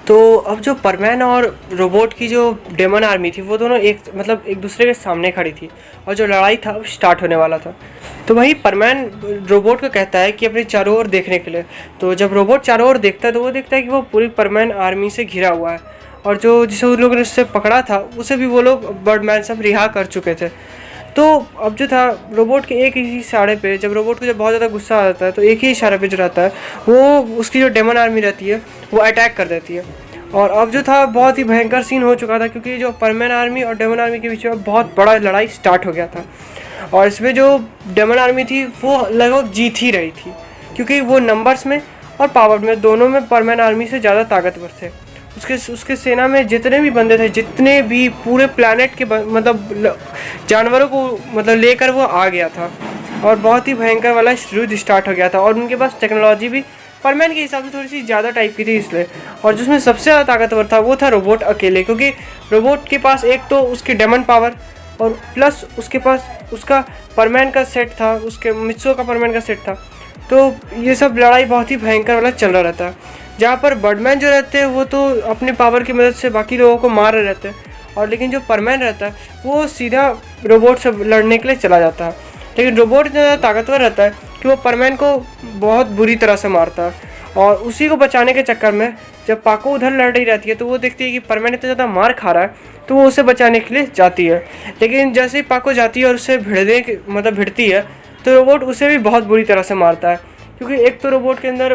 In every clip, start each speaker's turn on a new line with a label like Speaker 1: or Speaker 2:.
Speaker 1: तो अब जो परमैन और रोबोट की जो डेमन आर्मी थी वो दोनों एक दूसरे के सामने खड़ी थी और जो लड़ाई था वो स्टार्ट होने वाला था। तो वही परमैन रोबोट को कहता है कि अपने चारों ओर देखने के लिए। तो जब रोबोट चारों ओर देखता है तो वो देखता है कि वो पूरी परमैन आर्मी से घिरा हुआ है और जो जिसे उन लोगों ने उससे पकड़ा था उसे भी वो लोग बर्डमैन सब रिहा कर चुके थे। तो अब जो था रोबोट के एक ही इशारे पे, जब रोबोट को जब बहुत ज़्यादा गुस्सा आ जाता है तो एक ही इशारे पे जो रहता है वो उसकी जो डेमन आर्मी रहती है वो अटैक कर देती है। और अब जो था बहुत ही भयंकर सीन हो चुका था क्योंकि जो परमैन आर्मी और डेमन आर्मी के बीच में बहुत बड़ा लड़ाई स्टार्ट हो गया था। और इसमें जो डेमन आर्मी थी वो लगभग जीत ही रही थी क्योंकि वो नंबर्स में और पावर में दोनों में परमैन आर्मी से ज़्यादा ताकतवर थे। उसके सेना में जितने भी बंदे थे, जितने भी पूरे प्लैनेट के मतलब जानवरों को मतलब लेकर वो आ गया था और बहुत ही भयंकर वाला युद्ध स्टार्ट हो गया था। और उनके पास टेक्नोलॉजी भी परमैन के हिसाब से थोड़ी सी ज़्यादा टाइप की थी इसलिए। और जिसमें सबसे ज़्यादा ताकतवर था वो था रोबोट अकेले, क्योंकि रोबोट के पास एक तो उसकी डेमन पावर और प्लस उसके पास उसका परमैन का सेट था, उसके मित्सो का परमैन का सेट था। तो ये सब लड़ाई बहुत ही भयंकर वाला चल रहा रहता है, जहाँ पर बर्डमैन जो रहते हैं वो तो अपने पावर की मदद से बाकी लोगों को मार रहे रहते हैं, और लेकिन जो परमैन रहता है वो सीधा रोबोट से लड़ने के लिए चला जाता है। लेकिन रोबोट इतना ज़्यादा ताकतवर रहता है कि वो परमैन को बहुत बुरी तरह से मारता है। और उसी को बचाने के चक्कर में जब पाको उधर लड़ रही रहती है तो वो देखती है कि परमैन इतना ज़्यादा मार खा रहा है, तो वो उसे बचाने के लिए जाती है। लेकिन जैसे ही पाको जाती है और उससे भिड़ती है तो रोबोट उसे भी बहुत बुरी तरह से मारता है, क्योंकि एक तो रोबोट के अंदर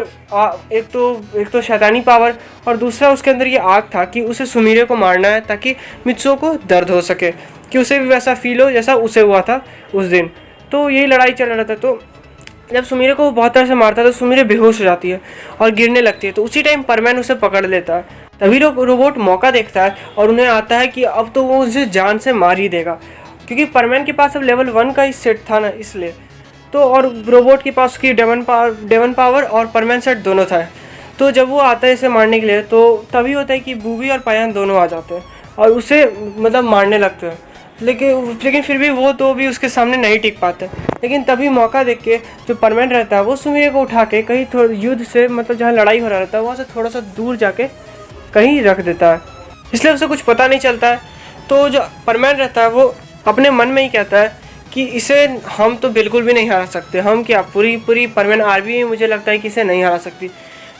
Speaker 1: एक तो शैतानी पावर और दूसरा उसके अंदर ये आग था कि उसे सुमीरे को मारना है ताकि मित्सो को दर्द हो सके, कि उसे भी वैसा फील हो जैसा उसे हुआ था उस दिन। तो यही लड़ाई चल रहा था। तो जब सुमीरे को बहुत तरह से मारता है तो सुमीरे बेहोश हो जाती है और गिरने लगती है। तो उसी टाइम परमैन उसे पकड़ लेता है। तभी रोबोट मौका देखता है और उन्हें आता है कि अब तो वो उसे जान से मार ही देगा, क्योंकि परमैन के पास अब लेवल 1 का ही सेट था ना, इसलिए। तो और रोबोट के पास उसकी डेमन पावर और परमैन सेट दोनों था। तो जब वो आता है इसे मारने के लिए तो तभी होता है कि बूबी और पायान दोनों आ जाते हैं और उसे मतलब मारने लगते हैं। लेकिन फिर भी वो तो भी उसके सामने नहीं टिक पाते। लेकिन तभी मौका देख के जो परमैन रहता है वो सुमीरे को उठा के कहीं थोड़ा युद्ध से मतलब जहाँ लड़ाई हो रहा रहता है वहाँ से थोड़ा सा दूर जाके कहीं रख देता है, इसलिए उसे कुछ पता नहीं चलता है। तो जो परमैन रहता है वो अपने मन में ही कहता है कि इसे हम तो बिल्कुल भी नहीं हरा सकते, हम क्या पूरी परमैन आर्मी मुझे लगता है कि इसे नहीं हरा सकती,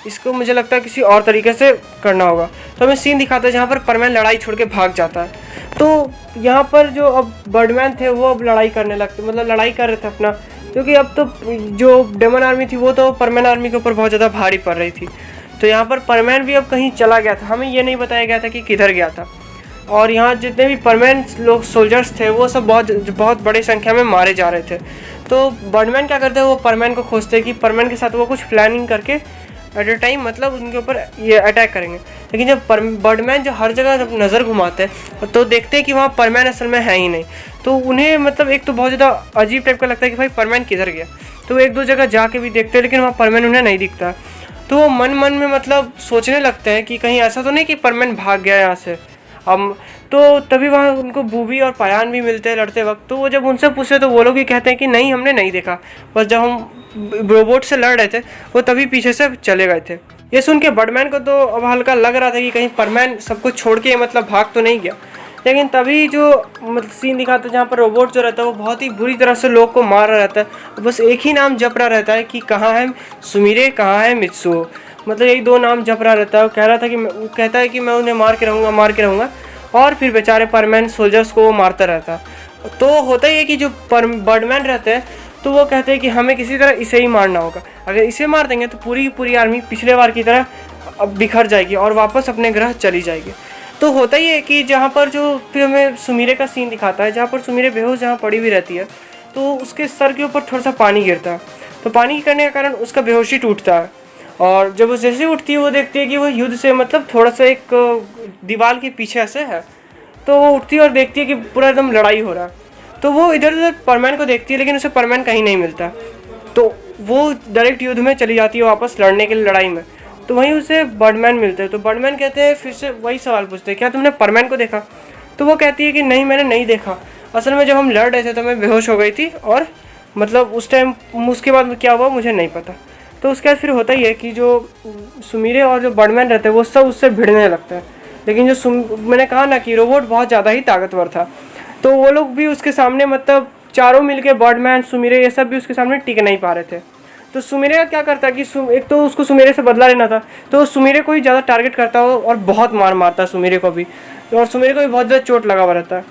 Speaker 1: इसको मुझे लगता है किसी और तरीके से करना होगा। तो हमें सीन दिखाता है जहाँ पर परमैन लड़ाई छोड़ के भाग जाता है। तो यहाँ पर जो अब बर्डमैन थे वो अब लड़ाई करने लगते, मतलब लड़ाई कर रहे थे अपना, क्योंकि अब तो जो डेमन आर्मी थी वो तो परमैन आर्मी के ऊपर बहुत ज़्यादा भारी पड़ रही थी। तो यहाँ पर परमैन भी अब कहीं चला गया था, हमें ये नहीं बताया गया था कि किधर गया था। और यहाँ जितने भी परमैन लोग सोल्जर्स थे वो सब बहुत बड़ी संख्या में मारे जा रहे थे। तो बर्डमैन क्या करते हैं, वो परमैन को खोजते कि परमैन के साथ वो कुछ प्लानिंग करके एट ए टाइम मतलब उनके ऊपर ये अटैक करेंगे। लेकिन जब बर्डमैन जो हर जगह नज़र घुमाते हैं तो देखते हैं कि वहाँ परमैन असल में है ही नहीं। तो उन्हें मतलब एक तो बहुत ज़्यादा अजीब टाइप का लगता है कि भाई परमैन किधर गया। तो एक दो जगह जाके भी देखते हैं लेकिन वहाँ परमैन उन्हें नहीं दिखता। तो वो मन में मतलब सोचने लगते हैं कि कहीं ऐसा तो नहीं कि परमैन भाग गया यहाँ से। तो तभी वहाँ उनको बूबी और पायान भी मिलते हैं लड़ते वक्त। तो वो जब उनसे पूछे तो वो लोग भी कहते हैं कि नहीं, हमने नहीं देखा, बस जब हम रोबोट से लड़ रहे थे वो तभी पीछे से चले गए थे। ये सुन के बर्डमैन को तो अब हल्का लग रहा था कि कहीं परमैन सब कुछ छोड़ के मतलब भाग तो नहीं गया। लेकिन तभी जो मतलब सीन दिखाता है जहाँ पर रोबोट जो रहता है वो बहुत ही बुरी तरह से लोग को मार रहा रहता है, बस एक ही नाम जप रहा रहता है कि कहाँ है सुमीरे, कहाँ है मित्सुओ, मतलब यही दो नाम जप रहा रहता है। वो कह रहा था कि वो कहता है कि मैं उन्हें मार के रहूँगा और फिर बेचारे परमैन सोल्जर्स को वो मारता रहता। तो होता ही है कि जो बर्डमैन रहते हैं तो वो कहते हैं कि हमें किसी तरह इसे ही मारना होगा, अगर इसे मार देंगे तो पूरी आर्मी पिछले बार की तरह बिखर जाएगी और वापस अपने ग्रह चली जाएगी। तो होता ही है कि जहाँ पर जो फिर हमें सुमीरे का सीन दिखाता है, जहाँ पर सुमीरे बेहोश जहाँ पड़ी हुई रहती है तो उसके सर के ऊपर थोड़ा सा पानी गिरता है। तो पानी गिरने के कारण उसका बेहोशी टूटता है और जब वो जैसे उठती है वो देखती है कि वो युद्ध से मतलब थोड़ा सा एक दीवार के पीछे ऐसे है। तो वो उठती है और देखती है कि पूरा एकदम लड़ाई हो रहा है। तो वो इधर उधर परमैन को देखती है लेकिन उसे परमैन कहीं नहीं मिलता। तो वो डायरेक्ट युद्ध में चली जाती है वापस लड़ने के लिए लड़ाई में। तो वहीं उसे बर्डमैन मिलते हैं। तो बर्डमैन कहते हैं, फिर से वही सवाल पूछते हैं, क्या तुमने परमैन को देखा? तो वो कहती है कि नहीं, मैंने नहीं देखा, असल में जब हम लड़ रहे थे तो मैं बेहोश हो गई थी और मतलब उस टाइम उसके बाद क्या हुआ मुझे नहीं पता। तो उसके बाद फिर होता ही है कि जो सुमीरे और जो बर्डमैन रहते हैं वो सब उससे भिड़ने लगता है। लेकिन जो मैंने कहा ना कि रोबोट बहुत ज़्यादा ही ताकतवर था, तो वो लोग भी उसके सामने मतलब चारों मिलके बर्डमैन, सुमीरे, ये सब भी उसके सामने टिक नहीं पा रहे थे। तो सुमीरे का क्या करता कि एक तो उसको सुमीरे से बदला लेना था, तो सुमीरे को ही ज़्यादा टारगेट करता हो और बहुत मार मारता है सुमीरे को भी, और सुमीरे को भी बहुत ज़्यादा चोट लगा हुआ रहता है,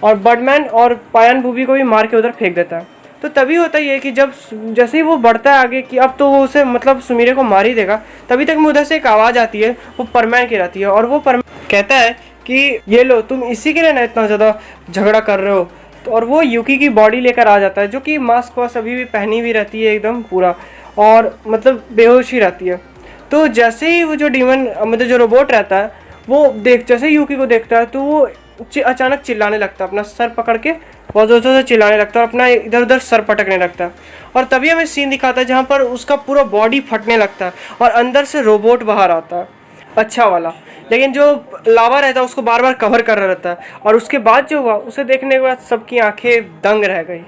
Speaker 1: और बर्डमैन और पायन बूबी को भी मार के उधर फेंक देता है। तो तभी होता ही है कि जब जैसे ही वो बढ़ता है आगे कि अब तो वो उसे मतलब सुमीरे को मार ही देगा, तभी तक में उधर से एक आवाज़ आती है, वो परमैन की रहती है, और वो परमैन कहता है कि ये लो, तुम इसी के लिए ना इतना ज़्यादा झगड़ा कर रहे हो। तो और वो यूकी की बॉडी लेकर आ जाता है, जो कि मास्क वास्क अभी भी पहनी हुई रहती है एकदम पूरा, और मतलब बेहोश ही रहती है। तो जैसे ही वो जो डीमन मतलब जो रोबोट रहता है वो जैसे ही यूकी को देखता है तो वो अचानक चिल्लाने लगता है, अपना सर पकड़ के बहुत ज़ोर से चिल्लाने लगता है, अपना इधर उधर सर पटकने लगता है। और तभी हमें सीन दिखाता है जहाँ पर उसका पूरा बॉडी फटने लगता है और अंदर से रोबोट बाहर आता है, अच्छा वाला। लेकिन जो लावा रहता है उसको बार बार कवर कर रहा रहता है, और उसके बाद जो हुआ उसे देखने के बाद सबकी आंखें दंग रह गई।